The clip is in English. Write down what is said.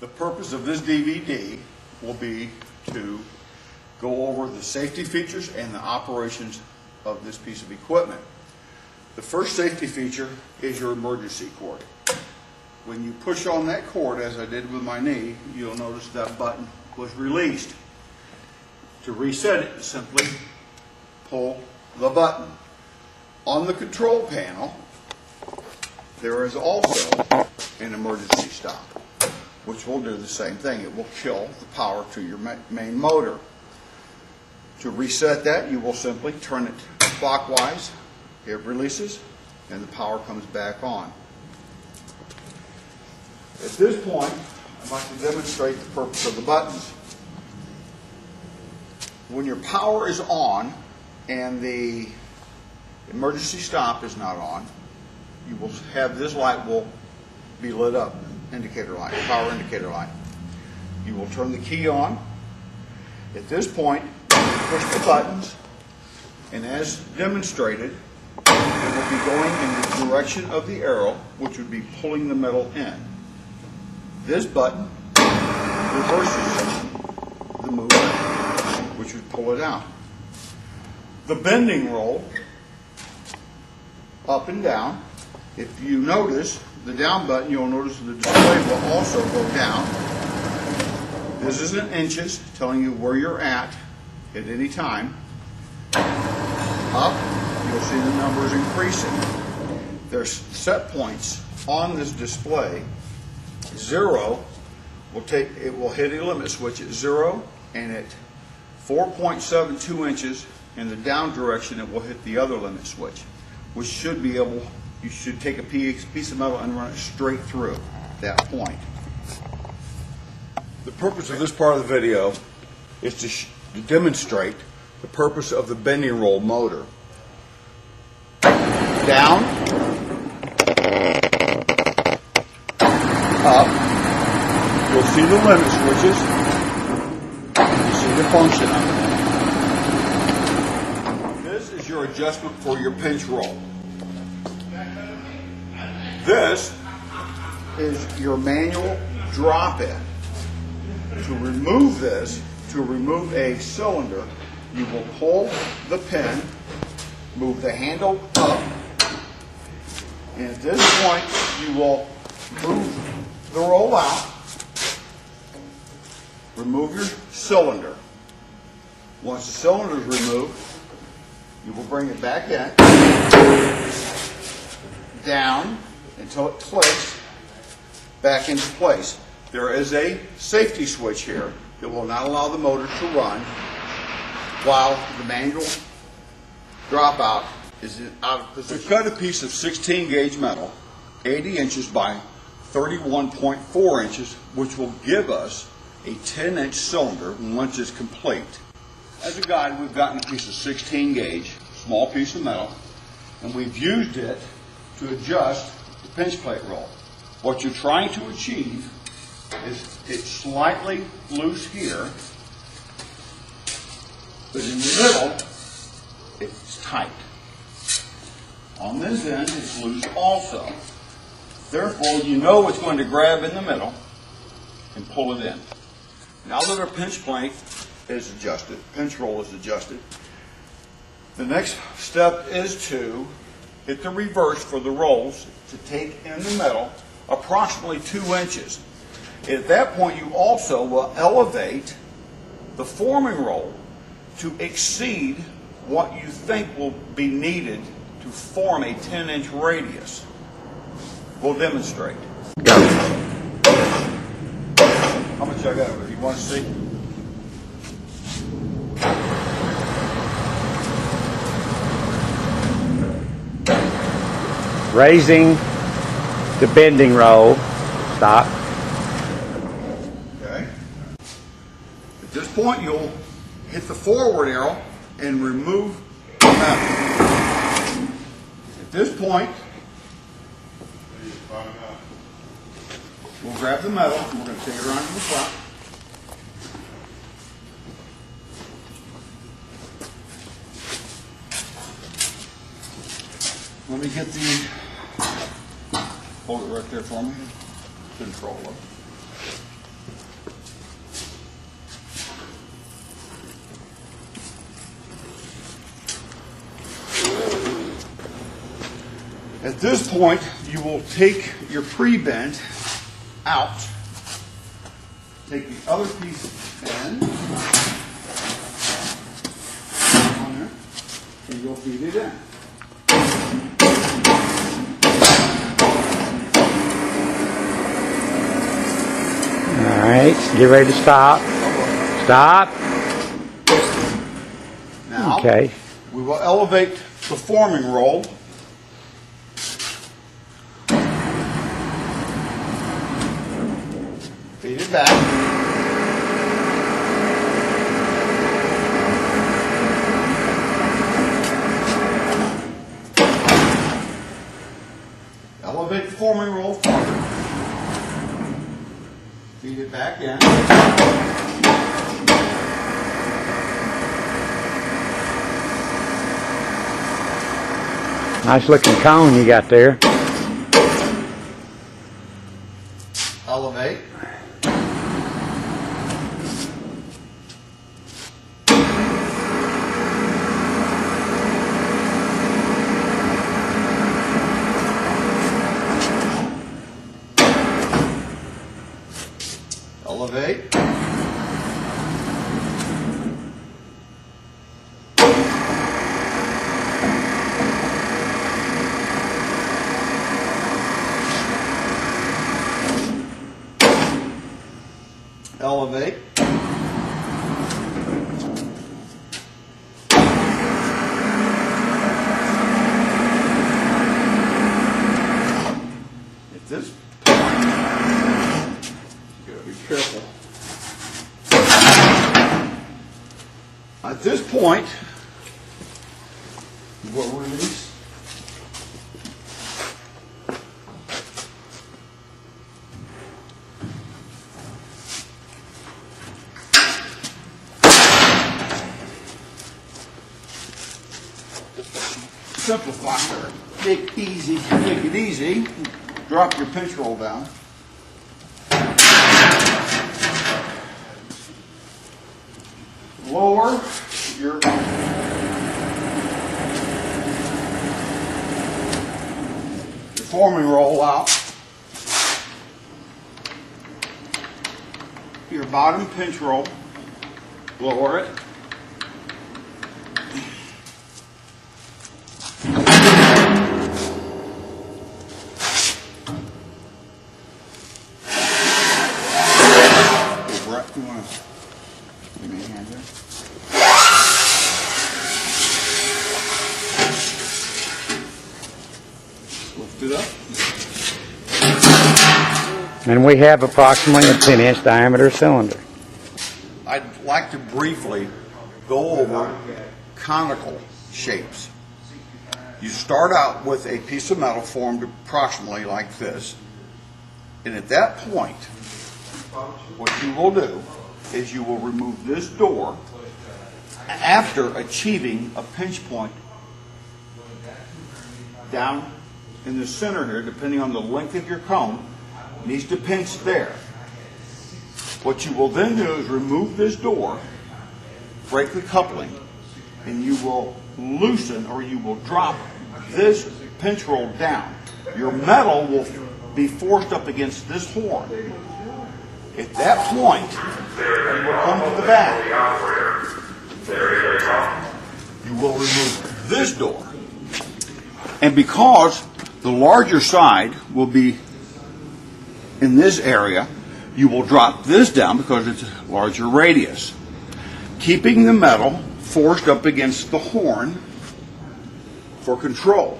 The purpose of this DVD will be to go over the safety features and the operations of this piece of equipment. The first safety feature is your emergency cord. When you push on that cord, as I did with my knee, you'll notice that button was released. To reset it, simply pull the button. On the control panel, there is also an emergency stop, which will do the same thing. It will kill the power to your main motor. To reset that, you will simply turn it clockwise. It releases, and the power comes back on. At this point, I'd like to demonstrate the purpose of the buttons. When your power is on and the emergency stop is not on, you will have this light will be lit up, indicator light, power indicator light. You will turn the key on. At this point, you push the buttons, and as demonstrated, it will be going in the direction of the arrow, which would be pulling the metal in. This button reverses the movement, which would pull it out. The bending roll, up and down. If you notice the down button, you'll notice the display will also go down. This is in inches, telling you where you're at any time. Up, you'll see the numbers increasing. There's set points on this display. 0 will hit a limit switch at 0, and at 4.72 inches in the down direction it will hit the other limit switch, which should be able, you should take a piece of metal and run it straight through that point. The purpose of this part of the video is to demonstrate the purpose of the bending roll motor. Down, up, you'll see the limit switches, you see the function of it. This is your adjustment for your pinch roll. This is your manual drop-in. To remove this, to remove a cylinder, you will pull the pin, move the handle up, and at this point you will move the roll out, remove your cylinder. Once the cylinder is removed, you will bring it back in, down until it clicks back into place. There is a safety switch here that will not allow the motor to run while the manual dropout is out of position. We cut a piece of 16 gauge metal, 80 inches by 31.4 inches, which will give us a 10-inch cylinder once it's complete. As a guide, we've gotten a piece of 16 gauge, small piece of metal, and we've used it to adjust the pinch plate roll. What you're trying to achieve is it's slightly loose here, but in the middle, it's tight. On this end, it's loose also. Therefore, you know it's going to grab in the middle and pull it in. Now that our pinch plate is adjusted, pinch roll is adjusted, the next step is to hit the reverse for the rolls to take in the metal approximately 2 inches. At that point, you also will elevate the forming roll to exceed what you think will be needed to form a 10-inch radius. We'll demonstrate. How much I got over here? You want to see? Raising the bending roll. Stop. Okay. At this point, you'll hit the forward arrow and remove the metal. At this point, we'll grab the metal and we're going to take it around to the front. Let me get the, hold it right there for me, control it. At this point, you will take your pre-bend out, take the other piece in, on there, and you'll feed it in. All right, get ready to stop. Stop. Now, Okay. we will elevate the forming roll. Feed it back. Elevate the forming roll forward. Feed it back in. Nice looking cone you got there. Elevate. Elevate. Elevate. At this point, you gotta be careful. At this point, we'll release. Simplify. Take it easy. Drop your pinch roll down. Lower your forming roll out. Your bottom pinch roll. Lower it. You want to give me a hand there? Lift it up. And we have approximately a 10-inch diameter cylinder. I'd like to briefly go over conical shapes. You start out with a piece of metal formed approximately like this, and at that point, what you will do is you will remove this door after achieving a pinch point down in the center here, depending on the length of your cone, needs to pinch there. What you will then do is remove this door, break the coupling, and you will loosen or you will drop this pinch roll down. Your metal will be forced up against this horn. At that point, you will come to the back. You will remove this door. And because the larger side will be in this area, you will drop this down because it's a larger radius, keeping the metal forced up against the horn for control.